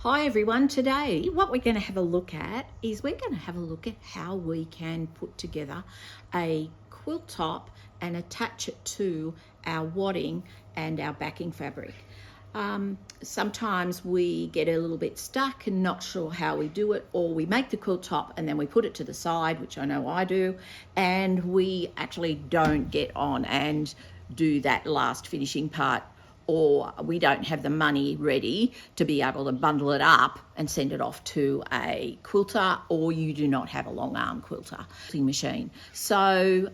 Hi everyone, today what we're going to have a look at is how we can put together a quilt top and attach it to our wadding and our backing fabric. Sometimes we get a little bit stuck and not sure how we do it, or we make the quilt top and then we put it to the side, which I know I do, and we actually don't get on and do that last finishing part, or we don't have the money ready to be able to bundle it up and send it off to a quilter, or you do not have a long arm quilting machine. So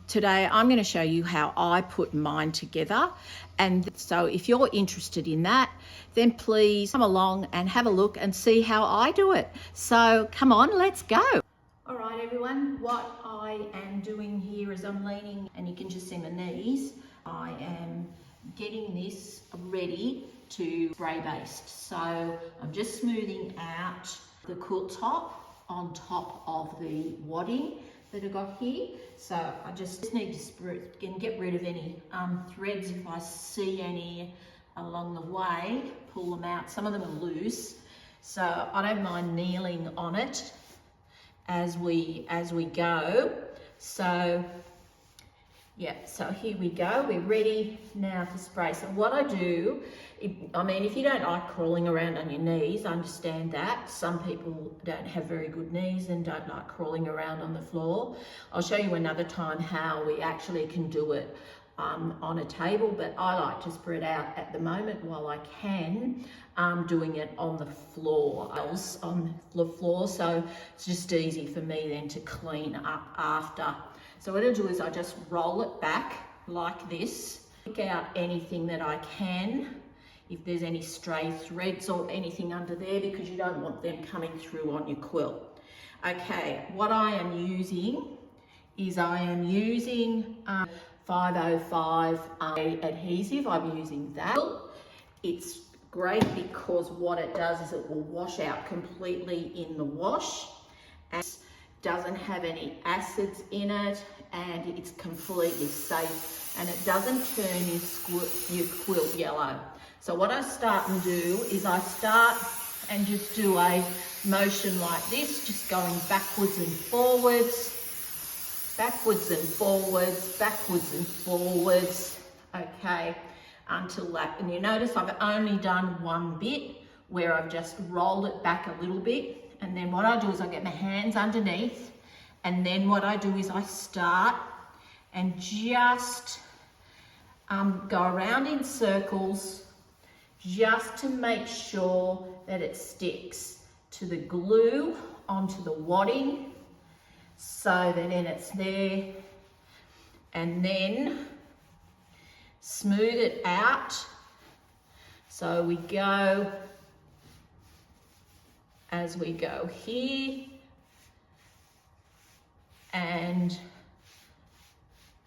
today I'm going to show you how I put mine together. And so if you're interested in that, then please come along and have a look and see how I do it. So come on, let's go. All right, everyone, what I am doing here is I'm leaning, and you can just see my knees. I am getting this ready to spray baste. So I'm just smoothing out the quilt top on top of the wadding that I've got here. So I just need to get rid of any threads. If I see any along the way, pull them out. Some of them are loose, so I don't mind kneeling on it as we go. So yeah, so here we go. We're ready now to spray. So what I do, if you don't like crawling around on your knees, I understand that. Some people don't have very good knees and don't like crawling around on the floor. I'll show you another time how we actually can do it on a table, but I like to spread out at the moment while I can, doing it on the floor, so it's just easy for me then to clean up after. So what I'll do is I just roll it back like this, pick out anything that I can, if there's any stray threads or anything under there, because you don't want them coming through on your quilt. Okay, what I am using is 505 adhesive. I'm using that. It's great because what it does is it will wash out completely in the wash, and it doesn't have any acids in it, and it's completely safe, and it doesn't turn your quilt yellow. So what I start and do is I start and just do a motion like this, just going backwards and forwards, backwards and forwards, backwards and forwards, okay, until that. And you notice I've only done one bit where I've just rolled it back a little bit, and then what I do is I get my hands underneath, and then what I do is I start and just go around in circles just to make sure that it sticks to the glue onto the wadding, so that then it's there, and then smooth it out. So we go as we go here, and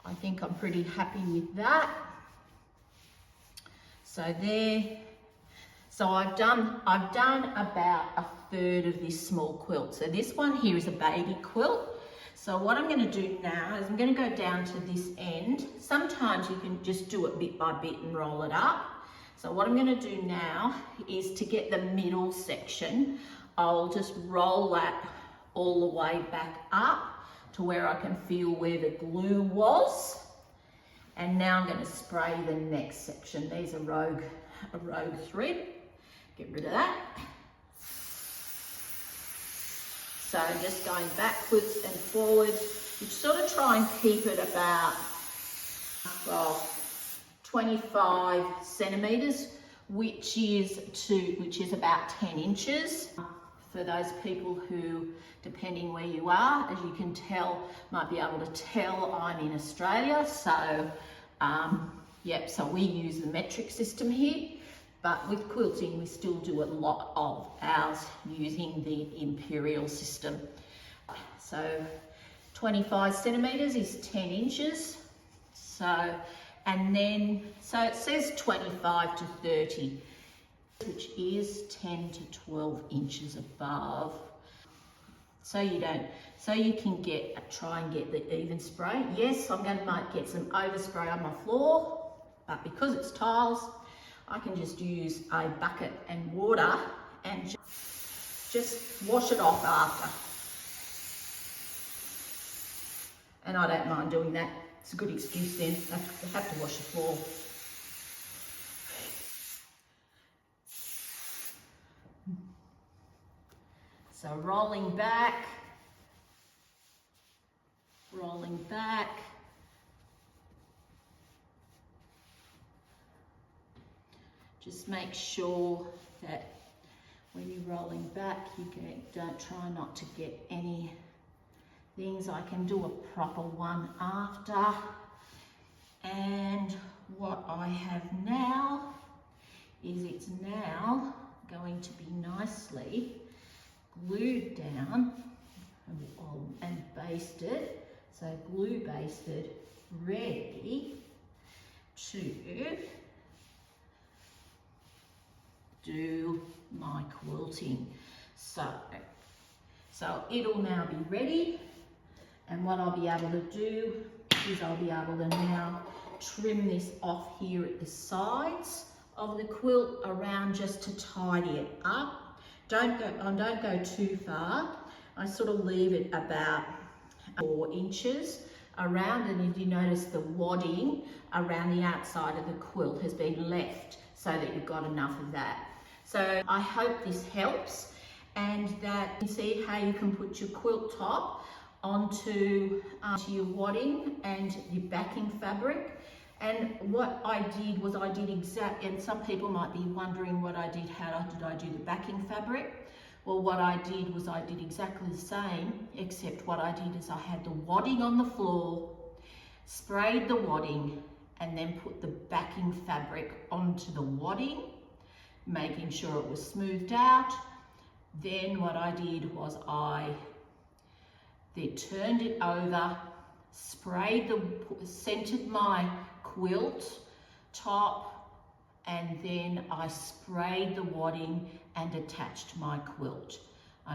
I think I'm pretty happy with that. So there. So I've done about a third of this small quilt. So this one here is a baby quilt. So what I'm going to do now is I'm going to go down to this end. Sometimes you can just do it bit by bit and roll it up. So what I'm going to do now is, to get the middle section, I'll just roll that all the way back up to where I can feel where the glue was. And now I'm going to spray the next section. There's a rogue thread. Get rid of that. So just going backwards and forwards. You sort of try and keep it about 25 centimeters, which is about 10 inches. For those people who, depending where you are, as you can tell, might be able to tell I'm in Australia. So, yep, so we use the metric system here. But with quilting, we still do a lot of ours using the imperial system. So 25 centimeters is 10 inches. So, and then, so it says 25 to 30, which is 10 to 12 inches above. So you can try and get the even spray. Yes, might get some overspray on my floor, but because it's tiles, I can just use a bucket and water and just wash it off after. And I don't mind doing that. It's a good excuse then. I have to wash the floor. So rolling back. Just make sure that when you're rolling back, don't try not to get any things. I can do a proper one after. And what I have now is it's now going to be nicely glued down and basted. So glue basted, ready to do my quilting. So it'll now be ready, and what I'll be able to do is I'll be able to now trim this off here at the sides of the quilt around just to tidy it up. Don't go too far. I sort of leave it about 4 inches around, and if you notice the wadding around the outside of the quilt has been left so that you've got enough of that. So I hope this helps, and that you see how you can put your quilt top onto your wadding and your backing fabric. And what I did was and some people might be wondering what I did, how did I do the backing fabric? Well, what I did was I did exactly the same, except what I did is I had the wadding on the floor, sprayed the wadding, and then put the backing fabric onto the wadding, making sure it was smoothed out. Then what I did was I then turned it over, centered my quilt top, and then I sprayed the wadding and attached my quilt.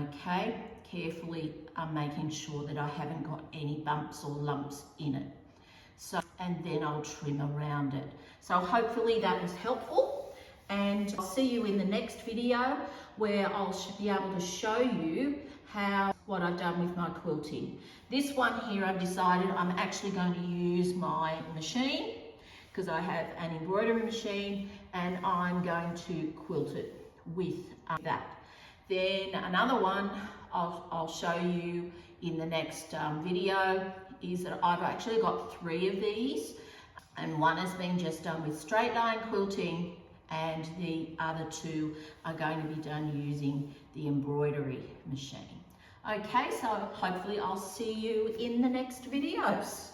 Okay, carefully making sure that I haven't got any bumps or lumps in it. So, and then I'll trim around it. So hopefully that was helpful, and I'll see you in the next video where I'll be able to show you what I've done with my quilting. This one here, I've decided I'm actually going to use my machine because I have an embroidery machine, and I'm going to quilt it with that. Then another one I'll show you in the next video is that I've actually got 3 of these, and one has been just done with straight line quilting, and the other 2 are going to be done using the embroidery machine. Okay, so hopefully I'll see you in the next videos.